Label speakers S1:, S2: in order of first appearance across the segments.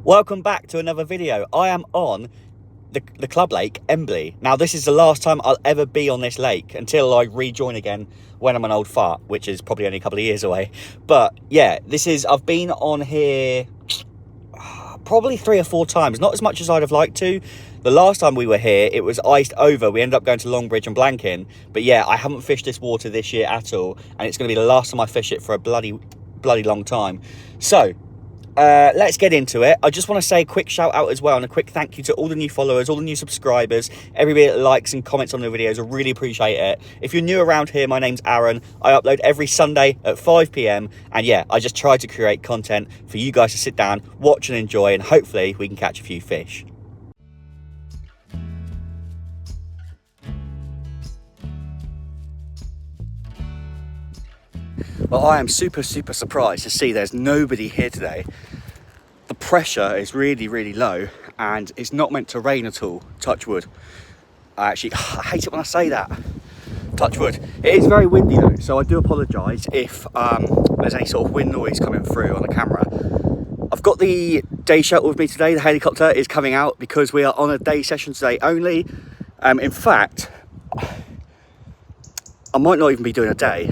S1: Welcome back to another video. I am on the club lake, Embley. Now, this is the last time I'll ever be on this lake until I rejoin again when I'm an old fart, which is probably only a couple of years away. But yeah, I've been on here probably 3 or 4 times, not as much as I'd have liked to. The last time we were here, it was iced over. We ended up going to Longbridge and Blanking. But yeah, I haven't fished this water this year at all, and it's going to be the last time I fish it for a bloody long time. So let's get into it. I just want to say a quick shout out as well and a quick thank you to all the new followers, all the new subscribers, everybody that likes and comments on the videos. I really appreciate it. If you're new around here, my name's Aaron. I upload every Sunday at 5 PM, and yeah, I just try to create content for you guys to sit down, watch and enjoy, and hopefully we can catch a few fish. Well, I am super surprised to see there's nobody here today. The pressure is really low and it's not meant to rain at all, touch wood. I hate it when I say that, touch wood. It is very windy though, so I do apologise if there's any sort of wind noise coming through on the camera. I've got the day shuttle with me today. The helicopter is coming out because we are on a day session today only. In fact, I might not even be doing a day.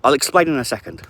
S1: I'll explain in a second.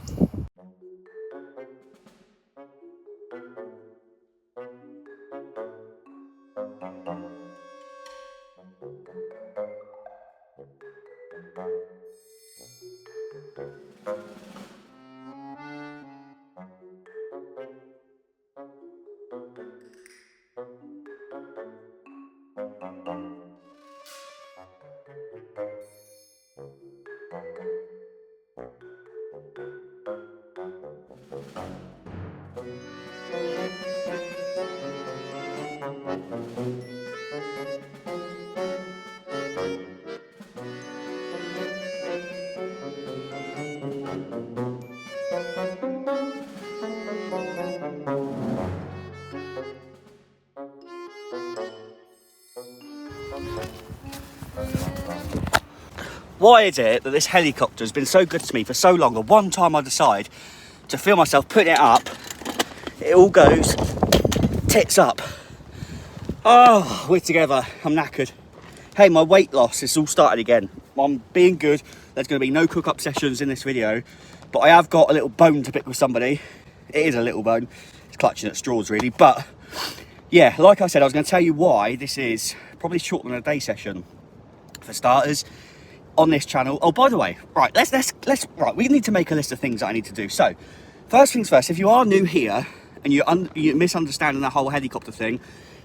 S1: Why is it that this helicopter has been so good to me for so long, and one time I decide to feel myself putting it up, it all goes tits up. Oh, we're together. I'm knackered. Hey, my weight loss is all started again. I'm being good. There's going to be no cook-up sessions in this video, but I have got a little bone to pick with somebody. It is a little bone. It's clutching at straws, really. But yeah, like I said, I was going to tell you why this is probably shorter than a day session. For starters, on this channel. Oh, by the way, right, right, we need to make a list of things that I need to do. So, first things first, if you are new here and you're misunderstanding the whole helicopter thing,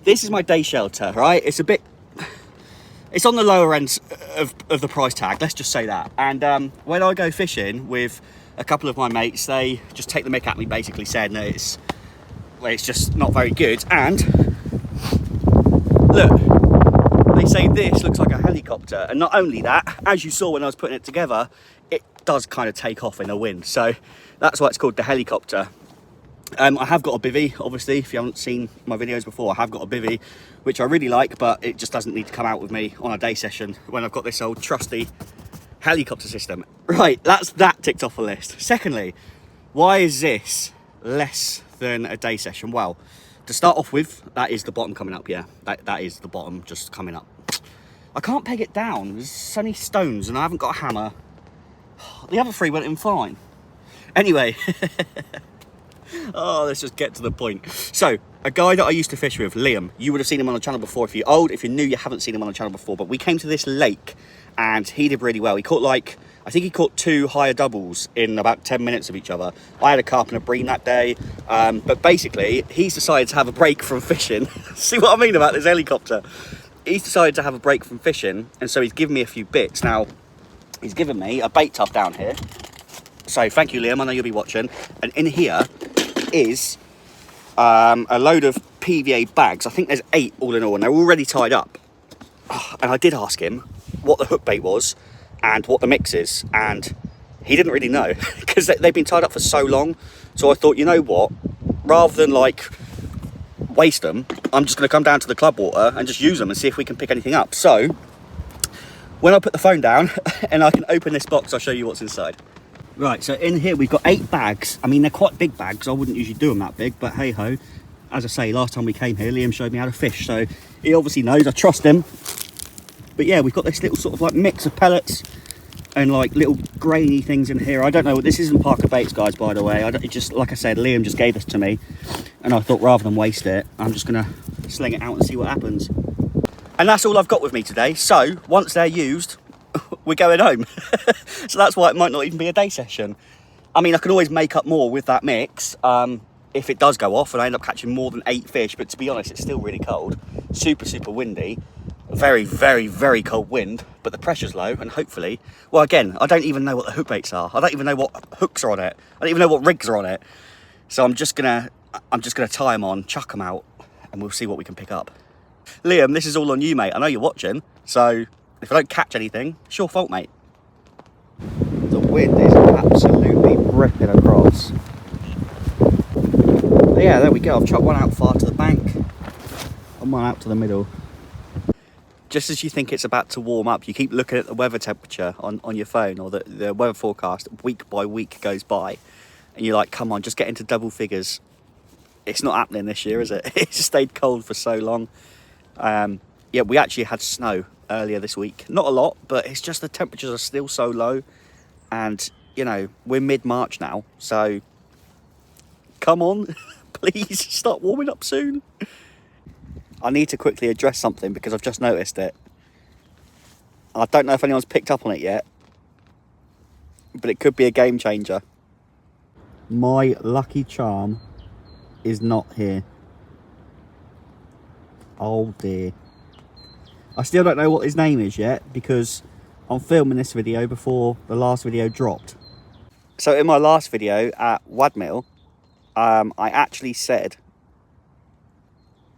S1: this is my day shelter, right? It's on the lower end of the price tag, let's just say that. And when I go fishing with a couple of my mates, they just take the mick at me, basically saying that it's just not very good. And look, they say this looks like a helicopter, and not only that, as you saw when I was putting it together, it does kind of take off in the wind, so that's why it's called the helicopter. I have got a bivvy, obviously. If you haven't seen my videos before, I have got a bivvy, which I really like, but it just doesn't need to come out with me on a day session when I've got this old trusty helicopter system. Right, that's that ticked off the list. Secondly, why is this less than a day session? Well, to start off with, that is the bottom coming up, yeah. That is the bottom just coming up. I can't peg it down. There's so many stones and I haven't got a hammer. The other 3 went in fine. Anyway, oh, let's just get to the point. So, a guy that I used to fish with, Liam, you would have seen him on the channel before. If you're old, if you're new, you haven't seen him on the channel before. But we came to this lake and he did really well. He caught I think he caught 2 higher doubles in about 10 minutes of each other. I had a carp and a bream that day. But basically, he's decided to have a break from fishing. See what I mean about this helicopter? He's decided to have a break from fishing, and so he's given me a few bits. Now, he's given me a bait tub down here. So thank you, Liam. I know you'll be watching. And in here is a load of PVA bags. I think there's 8 all in all, and they're already tied up. And I did ask him what the hook bait was and what the mix is, and he didn't really know because they've been tied up for so long. So I thought, you know what, rather than like waste them, I'm just going to come down to the club water and just use them and see if we can pick anything up. So when I put the phone down and I can open this box, I'll show you what's inside. Right, so in here we've got 8 bags. I mean, they're quite big bags. I wouldn't usually do them that big, but hey ho. as I say, last time we came here, Liam showed me how to fish, so he obviously knows. I trust him. But yeah, we've got this little sort of like mix of pellets and like little grainy things in here. I don't know, this isn't Parker baits, guys, by the way. It just, like I said, Liam just gave this to me, and I thought rather than waste it, I'm just gonna sling it out and see what happens. And that's all I've got with me today. So once they're used, we're going home. So that's why it might not even be a day session. I mean, I can always make up more with that mix if it does go off and I end up catching more than 8 fish. But to be honest, it's still really cold, super, super windy. Very, very, very cold wind, but the pressure's low, and hopefully, well, again, I don't even know what the hook baits are. I don't even know what hooks are on it. I don't even know what rigs are on it. So I'm just gonna tie them on, chuck them out, and we'll see what we can pick up. Liam, this is all on you, mate. I know you're watching, so if I don't catch anything, it's your fault, mate. The wind is absolutely ripping across. But yeah, there we go. I've chucked one out far to the bank and one out to the middle. Just as you think it's about to warm up, you keep looking at the weather temperature on your phone, or the weather forecast week by week goes by, and you're like, come on, just get into double figures. It's not happening this year, is it? It's stayed cold for so long. Yeah, we actually had snow earlier this week. Not a lot, but it's just the temperatures are still so low, and you know, we're mid-March now, so come on, please start warming up soon. I need to quickly address something because I've just noticed it. I don't know if anyone's picked up on it yet, but it could be a game changer. My lucky charm is not here. Oh dear. I still don't know what his name is yet because I'm filming this video before the last video dropped. So in my last video at Wadmill, I actually said,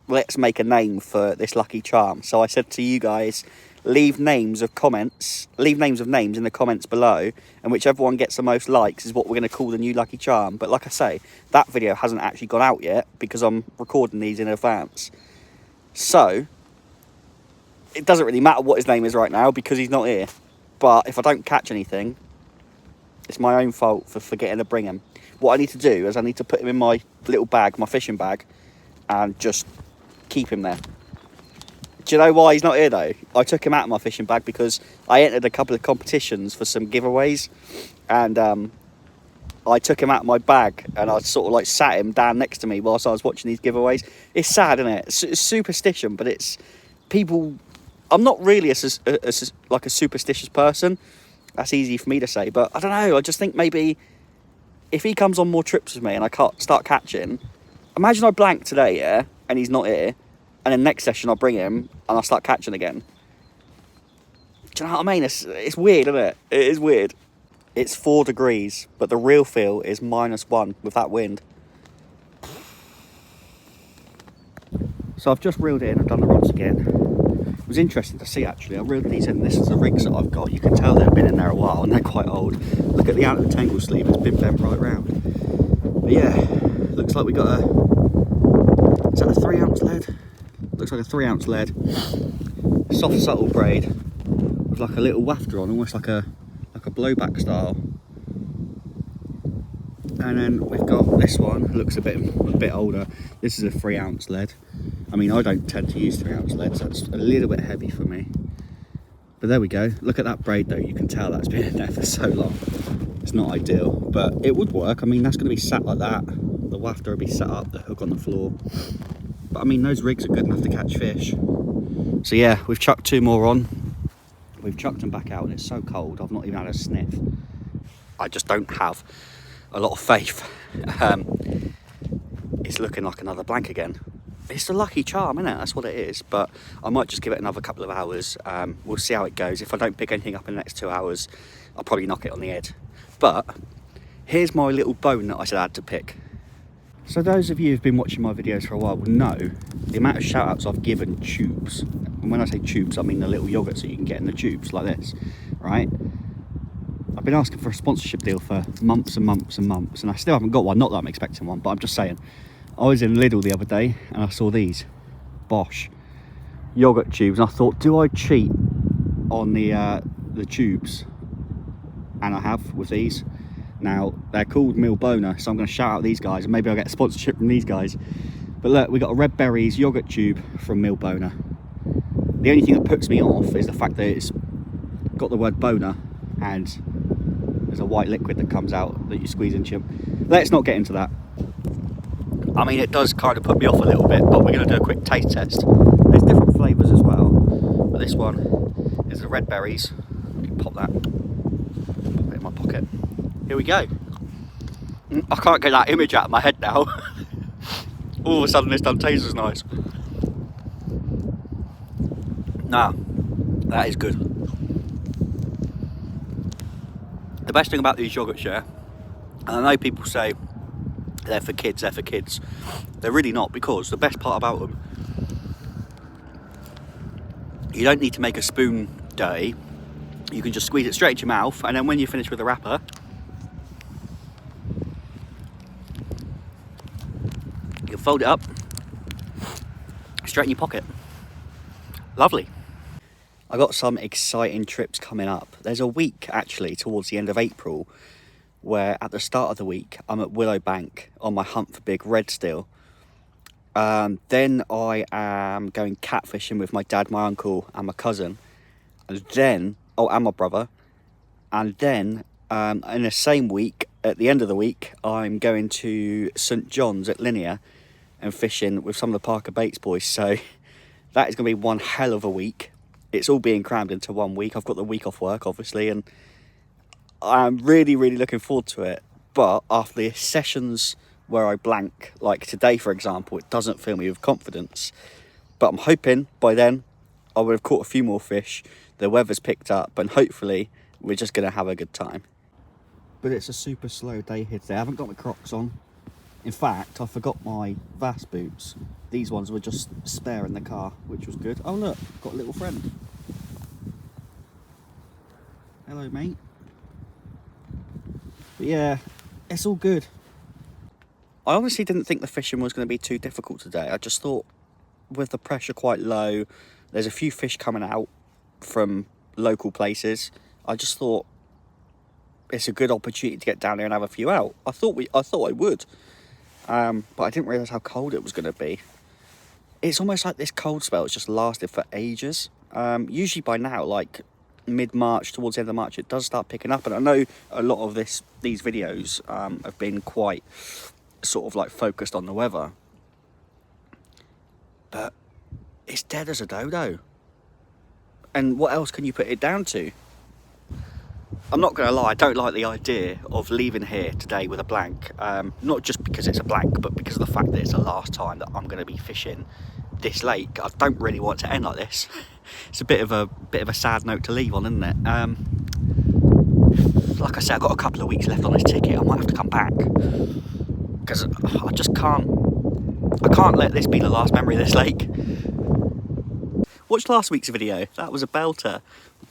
S1: let's make a name for this lucky charm. So I said to you guys, leave names of names in the comments below, and whichever one gets the most likes is what we're going to call the new lucky charm. But like I say, that video hasn't actually gone out yet because I'm recording these in advance. So it doesn't really matter what his name is right now because he's not here. But if I don't catch anything, it's my own fault for forgetting to bring him. What I need to do is I need to put him in my little bag, my fishing bag, and just keep him there. Do you know why he's not here though? I took him out of my fishing bag because I entered a couple of competitions for some giveaways, and I took him out of my bag and I sort of like sat him down next to me whilst I was watching these giveaways. It's sad, isn't it? It's superstition, but it's people. I'm not really a superstitious person. That's easy for me to say, but I don't know. I just think maybe if he comes on more trips with me and I can't start catching, imagine I blank today, yeah, and he's not here, and then next session I'll bring him and I'll start catching again. Do you know what I mean? It's weird, isn't it? It is weird. It's 4 degrees, but the real feel is -1 with that wind. So I've just reeled in, I've done the rods again. It was interesting to see actually. I reeled these in. This is the rigs that I've got. You can tell they've been in there a while and they're quite old. Look at the out of the tangle sleeve, it's been bent right round. But yeah, looks like we got a, is that a 3-ounce lead? Looks like a 3-ounce lead. Soft, subtle braid with like a little wafter on, almost like a blowback style. And then we've got this one, looks a bit older. This is a 3-ounce lead. I mean, I don't tend to use 3-ounce leads, so it's a little bit heavy for me. But there we go. Look at that braid though, you can tell that's been in there for so long. It's not ideal, but it would work. I mean, that's going to be sat like that. The wafter will be set up, the hook on the floor. But I mean, those rigs are good enough to catch fish. So yeah, we've chucked 2 more on. We've chucked them back out and it's so cold, I've not even had a sniff. I just don't have a lot of faith. It's looking like another blank again. It's a lucky charm, isn't it? That's what it is. But I might just give it another couple of hours. We'll see how it goes. If I don't pick anything up in the next 2 hours, I'll probably knock it on the head. But here's my little bone that I said I had to pick. So those of you who've been watching my videos for a while will know the amount of shout outs I've given tubes. And when I say tubes, I mean the little yogurts that you can get in the tubes like this, right? I've been asking for a sponsorship deal for months and months and months, and I still haven't got one. Not that I'm expecting one, but I'm just saying. I was in Lidl the other day and I saw these Bosch yogurt tubes, and I thought, do I cheat on the tubes? And I have with these. Now they're called Milbona, so I'm going to shout out these guys and maybe I'll get a sponsorship from these guys. But look, we got a red berries yogurt tube from Mill Boner. The only thing that puts me off is the fact that it's got the word boner and there's a white liquid that comes out that you squeeze into them. Let's not get into that. I mean, it does kind of put me off a little bit, but we're going to do a quick taste test. There's different flavours as well, but this one is the red berries. Pop that, pop it in my pocket. Here we go. I can't get that image out of my head now. All of a sudden this doesn't taste as nice. Nah, that is good. The best thing about these yogurts, yeah, and I know people say they're for kids, they're really not, because the best part about them, you don't need to make a spoon dirty. You can just squeeze it straight into your mouth, and then when you finish with the wrapper, you fold it up straight in your pocket. Lovely. I got some exciting trips coming up. There's a week actually towards the end of April where at the start of the week I'm at Willowbank on my hunt for big red still. Then I am going catfishing with my dad, my uncle and my cousin, and then and my brother. And then in the same week, at the end of the week, I'm going to St John's at Linear and fishing with some of the Parker Baits boys. So that is going to be one hell of a week. It's all being crammed into 1 week. I've got the week off work, obviously, and I'm really, really looking forward to it. But after the sessions where I blank, like today, for example, it doesn't fill me with confidence. But I'm hoping by then I would have caught a few more fish. The weather's picked up, and hopefully we're just going to have a good time. But it's a super slow day here today. I haven't got my Crocs on. In fact, I forgot my vast boots. These ones were just spare in the car, which was good. Oh look, got a little friend. Hello mate. But yeah, it's all good. I honestly didn't think the fishing was going to be too difficult today. I just thought with the pressure quite low, there's a few fish coming out from local places. I just thought it's a good opportunity to get down there and have a few out. I thought I would. But I didn't realise how cold it was going to be. It's almost like this cold spell has just lasted for ages. Usually by now, like mid-March, towards the end of March, it does start picking up. And I know a lot of these videos have been quite sort of like focused on the weather. But it's dead as a dodo. And what else can you put it down to? I'm not going to lie, I don't like the idea of leaving here today with a blank. Not just because it's a blank, but because of the fact that it's the last time that I'm going to be fishing this lake. I don't really want to end like this. It's a bit of a sad note to leave on, isn't it? Like I said, I've got a couple of weeks left on this ticket. I might have to come back because I just can't. I can't let this be the last memory of this lake. Watch last week's video. That was a belter.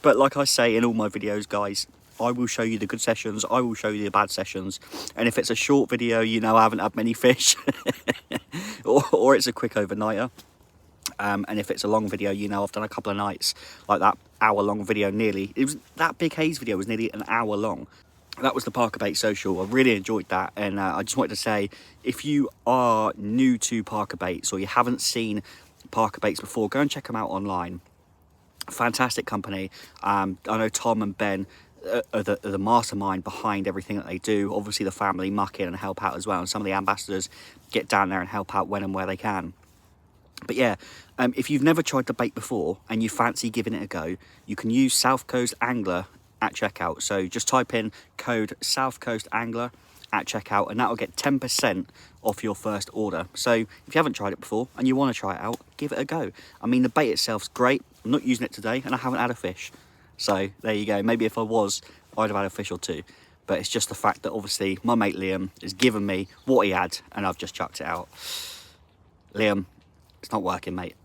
S1: But like I say in all my videos, guys, I will show you the good sessions, I will show you the bad sessions, and if it's a short video, you know I haven't had many fish, or it's a quick overnighter, and if it's a long video, you know I've done a couple of nights, like that hour-long video that Big Haze video was nearly an hour long. That was the Parker Bait Social. I really enjoyed that, and I just wanted to say, if you are new to Parker Baits, or you haven't seen Parker Baits before, go and check them out online. Fantastic company. I know Tom and Ben are the mastermind behind everything that they do. Obviously the family muck in and help out as well, and some of the ambassadors get down there and help out when and where they can. But yeah, if you've never tried the bait before and you fancy giving it a go, you can use South Coast Angler at checkout. So just type in code South Coast Angler at checkout, and that will get 10% off your first order. So if you haven't tried it before and you want to try it out, give it a go. I mean, the bait itself's great. I'm not using it today and I haven't had a fish, so there you go. Maybe if I was, I'd have had a fish or two, but it's just the fact that obviously my mate Liam has given me what he had and I've just chucked it out. Liam, it's not working, mate.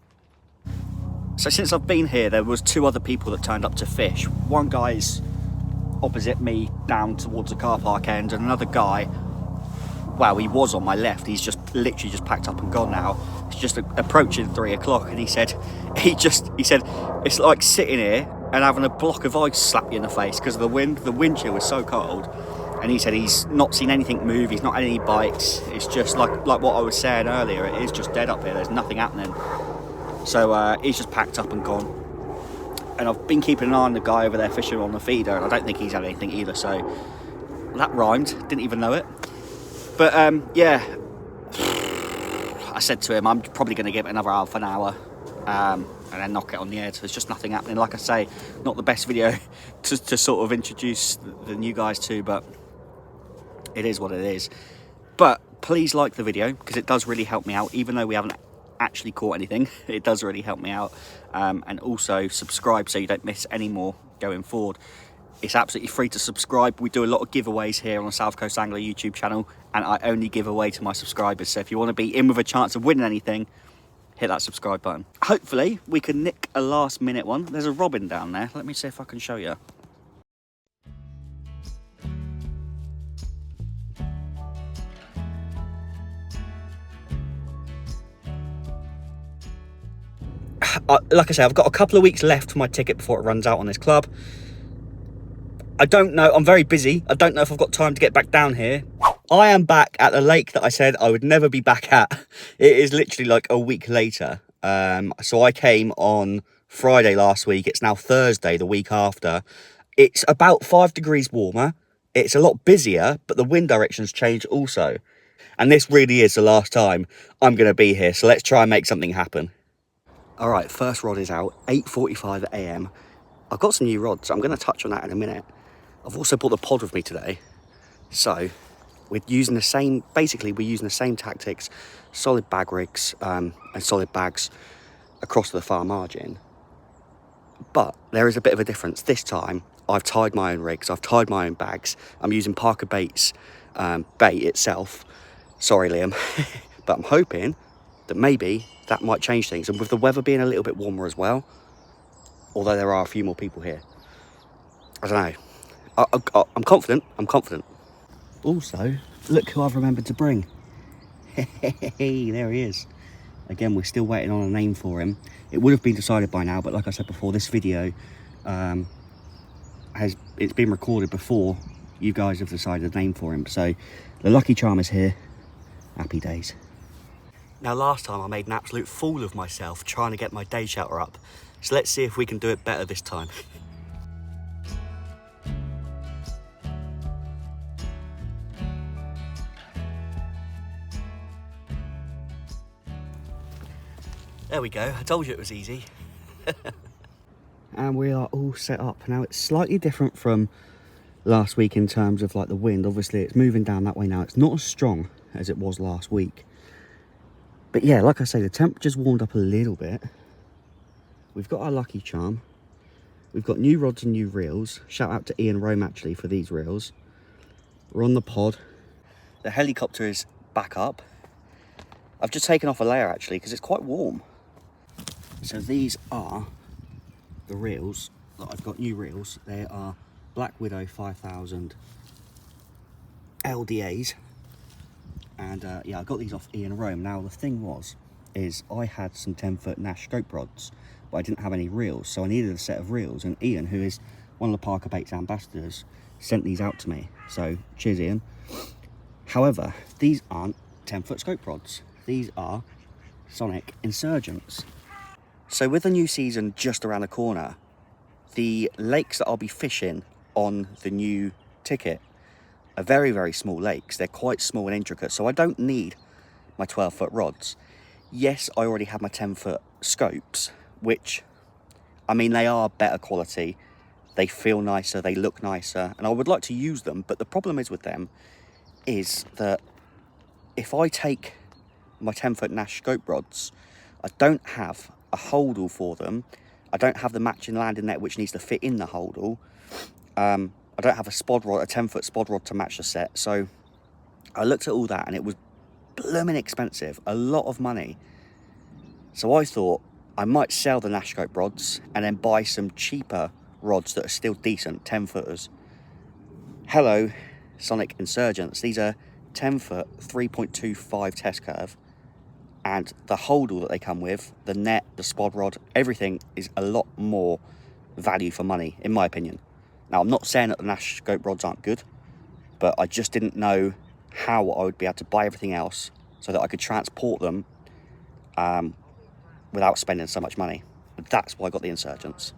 S1: So since I've been here, there was 2 other people that turned up to fish. One guy's opposite me down towards the car park end, and another guy, well, he was on my left. He's just literally just packed up and gone now. It's just approaching 3 o'clock, and he said it's like sitting here and having a block of ice slap you in the face because of the wind. The wind chill was so cold, and And he said he's not seen anything move, he's not had any bites. It's just like what I was saying earlier, it is just dead up here, there's nothing happening. So he's just packed up and gone. And I've been keeping an eye on the guy over there fishing on the feeder, and I don't think he's had anything either, so that rhymed, didn't even know it. But yeah, I said to him, I'm probably going to give it another half an hour and then knock it on the head. So there's just nothing happening. Like I say, not the best video to sort of introduce the new guys to, but it is what it is. But please like the video, because it does really help me out, even though we haven't actually caught anything. It does really help me out. And also subscribe so you don't miss any more going forward. It's absolutely free to subscribe. We do a lot of giveaways here on the South Coast Angler YouTube channel, and I only give away to my subscribers. So if you want to be in with a chance of winning anything, hit that subscribe button. Hopefully we can nick a last minute one. There's a robin down there. Let me see if I can show you. Like I say, I've got a couple of weeks left for my ticket before it runs out on this club. I don't know, I'm very busy. I don't know if I've got time to get back down here. I am back at the lake that I said I would never be back at. It is literally like a week later. So I came on Friday last week. It's now Thursday, the week after. It's about 5 degrees warmer. It's a lot busier, but the wind direction's changed also. And this really is the last time I'm going to be here. So let's try and make something happen. All right, first rod is out, 8:45 a.m. I've got some new rods. I'm going to touch on that in a minute. I've also brought the pod with me today. So we're using the same, basically we're using the same tactics, solid bag rigs and solid bags across the far margin. But there is a bit of a difference. This time I've tied my own rigs, I've tied my own bags. I'm using Parker Bait's bait itself. Sorry, Liam. But I'm hoping that maybe that might change things. And with the weather being a little bit warmer as well, although there are a few more people here, I don't know. I'm confident. I'm confident. Also, look who I've remembered to bring. Hey, there he is. Again, we're still waiting on a name for him. It would have been decided by now, but like I said before, this video it's been recorded before you guys have decided a name for him. So the lucky charm is here. Happy days. Now, last time I made an absolute fool of myself trying to get my day shelter up. So let's see if we can do it better this time. There we go, I told you it was easy. And we are all set up. Now it's slightly different from last week in terms of like the wind. Obviously it's moving down that way now. It's not as strong as it was last week. But yeah, like I say, the temperature's warmed up a little bit. We've got our lucky charm. We've got new rods and new reels. Shout out to Ian Rome actually for these reels. We're on the pod. The helicopter is back up. I've just taken off a layer actually because it's quite warm. So these are the reels that I've got, new reels. They are Black Widow 5000 LDAs. And yeah, I got these off Ian Rome. Now the thing is I had some 10-foot Nash scope rods, but I didn't have any reels, so I needed a set of reels. And Ian, who is one of the Parker Baits ambassadors, sent these out to me. So cheers, Ian. However, these aren't 10-foot scope rods. These are Sonic Insurgents. So with the new season just around the corner, the lakes that I'll be fishing on the new ticket are very, very small lakes. They're quite small and intricate, so I don't need my 12-foot rods. Yes, I already have my 10-foot scopes, which, I mean, they are better quality. They feel nicer, they look nicer, and I would like to use them, but the problem is with them is that if I take my 10-foot Nash scope rods, I don't have a holdall for them. I don't have the matching landing net which needs to fit in the holdall. I don't have a spod rod, a 10-foot spod rod to match the set. So I looked at all that and it was blooming expensive, a lot of money. So I thought I might sell the Nash scope rods and then buy some cheaper rods that are still decent, 10-footers. Hello, Sonic Insurgents. These are 10-foot, 3.25 test curve. And the holdall that they come with, the net, the spod rod, everything is a lot more value for money, in my opinion. Now, I'm not saying that the Nash scope rods aren't good. but I just didn't know how I would be able to buy everything else so that I could transport them without spending so much money. That's why I got the Insurgents.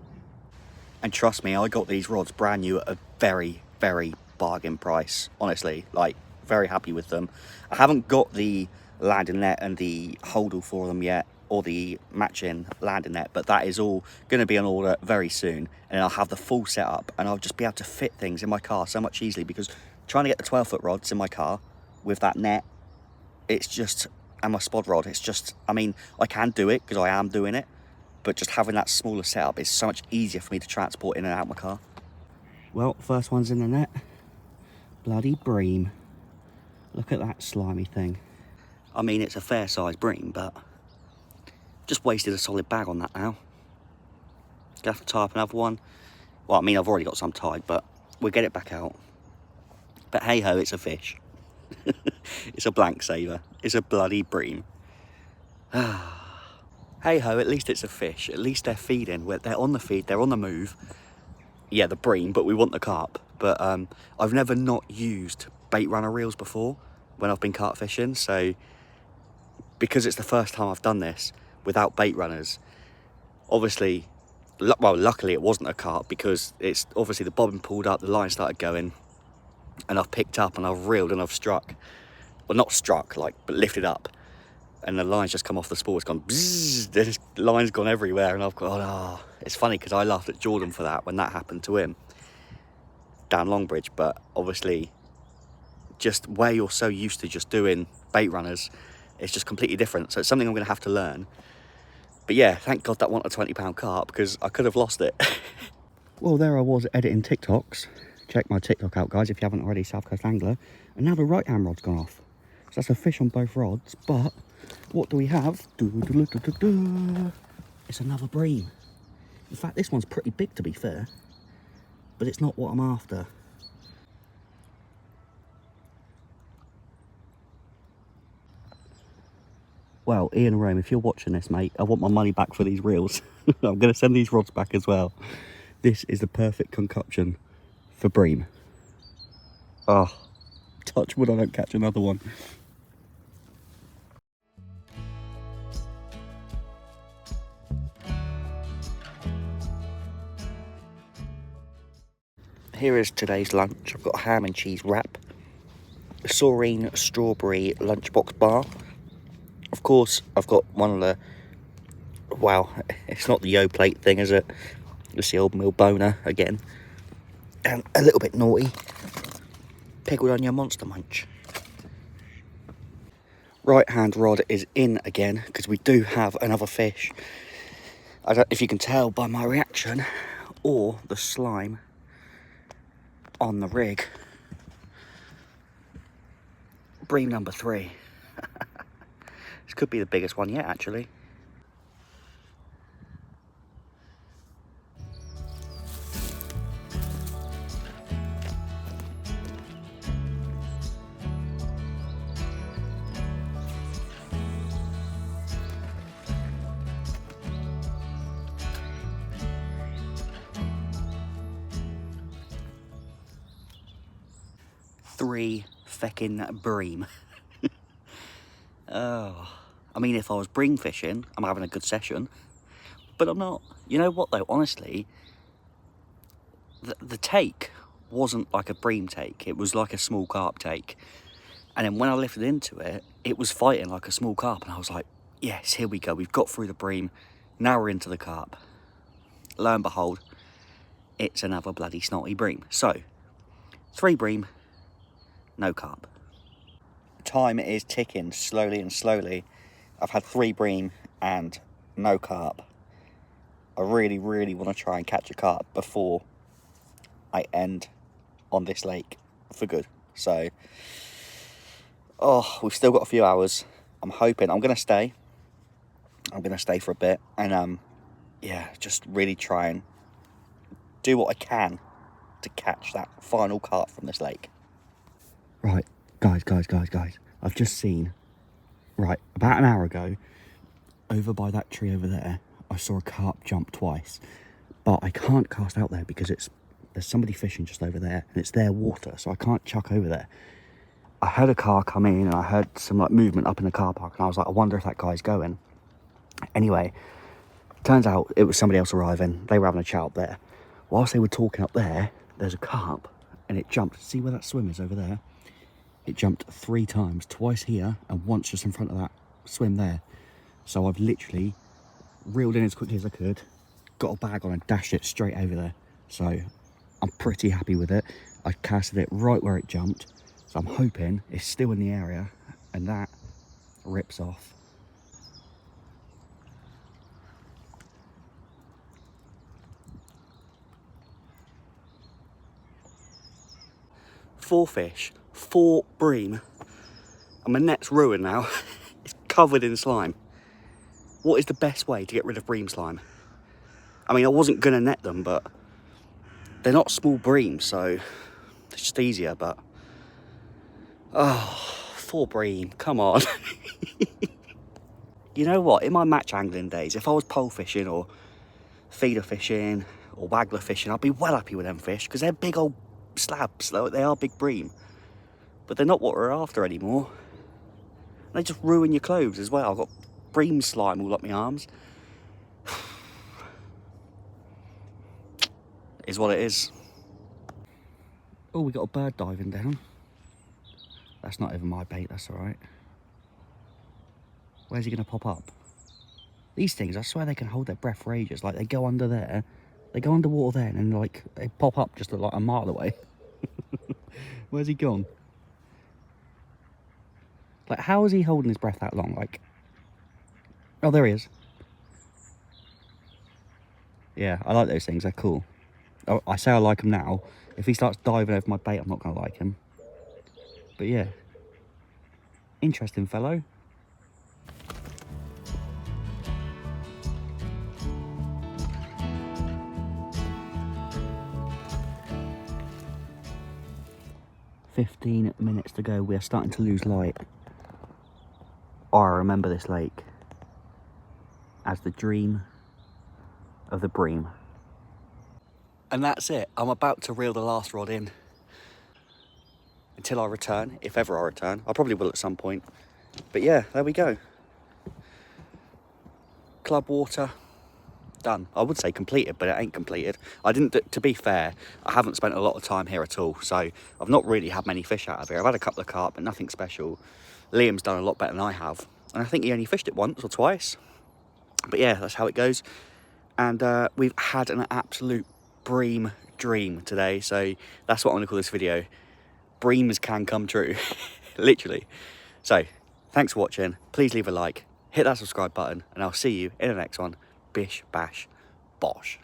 S1: And trust me, I got these rods brand new at a very, very bargain price. Honestly, like, very happy with them. I haven't got the landing net and the holdall for them yet, or the matching landing net, but that is all going to be on order very soon, and I'll have the full setup, and I'll just be able to fit things in my car so much easily, because trying to get the 12-foot rods in my car with that net, it's just, and my spod rod, it's just, I mean, I can do it because I am doing it, but just having that smaller setup is so much easier for me to transport in and out my car. Well, first one's in the net. Bloody bream. Look at that slimy thing. I mean, it's a fair sized bream, but just wasted a solid bag on that now. Gonna have to tie up another one. Well, I mean, I've already got some tied, but we'll get it back out. But hey ho, it's a fish. It's a blank saver. It's a bloody bream. Hey ho, at least it's a fish. At least they're feeding. They're on the feed, they're on the move. Yeah, the bream, but we want the carp. But I've never not used bait runner reels before when I've been carp fishing. So because it's the first time I've done this without bait runners, obviously, well, luckily it wasn't a carp, because it's obviously the bobbin pulled up, the line started going, and I've picked up and I've reeled and I've struck. Well, not struck, like, but lifted up. And the line's just come off the spool, it's gone bzzz, the line's gone everywhere, and I've gone, oh. It's funny because I laughed at Jordan for that when that happened to him down Longbridge, but obviously just where you're so used to just doing bait runners, it's just completely different. So it's something I'm going to have to learn. But yeah, thank God that wasn't a £20 carp, because I could have lost it. Well, there I was editing TikToks. Check my TikTok out, guys, if you haven't already, South Coast Angler. And now the right hand rod's gone off. So that's a fish on both rods, but what do we have? It's another bream. In fact, this one's pretty big, to be fair, but it's not what I'm after. Well, Ian Rome, if you're watching this, mate, I want my money back for these reels. I'm going to send these rods back as well. This is the perfect concoction for bream. Oh, touch wood, I don't catch another one. Here is today's lunch. I've got a ham and cheese wrap, a saurine strawberry lunchbox bar. Of course, I've got one of the, wow, it's not the yo plate thing, is it? It's the old mill boner again. And a little bit naughty, pickled onion monster munch. Right hand rod is in again, because we do have another fish. I don't know if you can tell by my reaction or the slime on the rig. Bream number 3. This could be the biggest one yet, actually. Three feckin' bream. Oh, I mean, if I was bream fishing, I'm having a good session, but I'm not. You know what though, honestly, the take wasn't like a bream take, it was like a small carp take. And then when I lifted into it, it was fighting like a small carp, and I was like, yes, here we go, we've got through the bream, now we're into the carp. Lo and behold, it's another bloody snotty bream. So, 3 bream, no carp. Time is ticking slowly and slowly. I've had 3 bream and no carp. I really, really want to try and catch a carp before I end on this lake for good. So, oh, we've still got a few hours. I'm hoping, I'm going to stay. I'm going to stay for a bit and, yeah, just really try and do what I can to catch that final carp from this lake. Right, guys. I've just seen, right, about an hour ago, over by that tree over there, I saw a carp jump twice. But I can't cast out there because it's there's somebody fishing just over there, and it's their water, so I can't chuck over there. I heard a car come in, and I heard some like movement up in the car park, and I was like, I wonder if that guy's going. Anyway, turns out it was somebody else arriving. They were having a chat up there. Whilst they were talking up there, there's a carp, and it jumped. See where that swim is over there? It jumped 3 times, twice here and once just in front of that swim there. So I've literally reeled in as quickly as I could, got a bag on and dashed it straight over there. So I'm pretty happy with it. I casted it right where it jumped. So I'm hoping it's still in the area and that rips off. Four fish, 4 bream, and my net's ruined now. It's covered in slime. What is the best way to get rid of bream slime? I mean, I wasn't gonna net them, but they're not small breams, so it's just easier, but oh, 4 bream, come on. You know what, in my match angling days, if I was pole fishing or feeder fishing or waggler fishing, I'd be well happy with them fish, because they're big old slabs. They are big bream, but they're not what we're after anymore. They just ruin your clothes as well. I've got bream slime all up my arms. Is what it is. Oh, we got a bird diving down. That's not even my bait, that's all right. Where's he gonna pop up? These things, I swear they can hold their breath for ages. Like, they go under there, they go underwater there, and then like they pop up just like a mile away. Where's he gone? Like, how is he holding his breath that long? Like, oh, there he is. Yeah, I like those things, they're cool. Oh, I say I like him now. If he starts diving over my bait, I'm not gonna like him. But yeah, interesting fellow. "15 minutes to go. We are starting to lose light." Oh, I remember this lake as the dream of the bream. And that's it. I'm about to reel the last rod in. Until I return, if ever I return. I probably will at some point. But yeah, there we go. Club water, done. I would say completed, but it ain't completed. I didn't, to be fair, I haven't spent a lot of time here at all, so I've not really had many fish out of here. I've had a couple of carp, but nothing special. Liam's done a lot better than I have, and I think he only fished it once or twice. But yeah, that's how it goes. And we've had an absolute bream dream today, so that's what I'm gonna call this video. Breams can come true. Literally. So thanks for watching. Please leave a like, hit that subscribe button, and I'll see you in the next one. Bish bash bosh.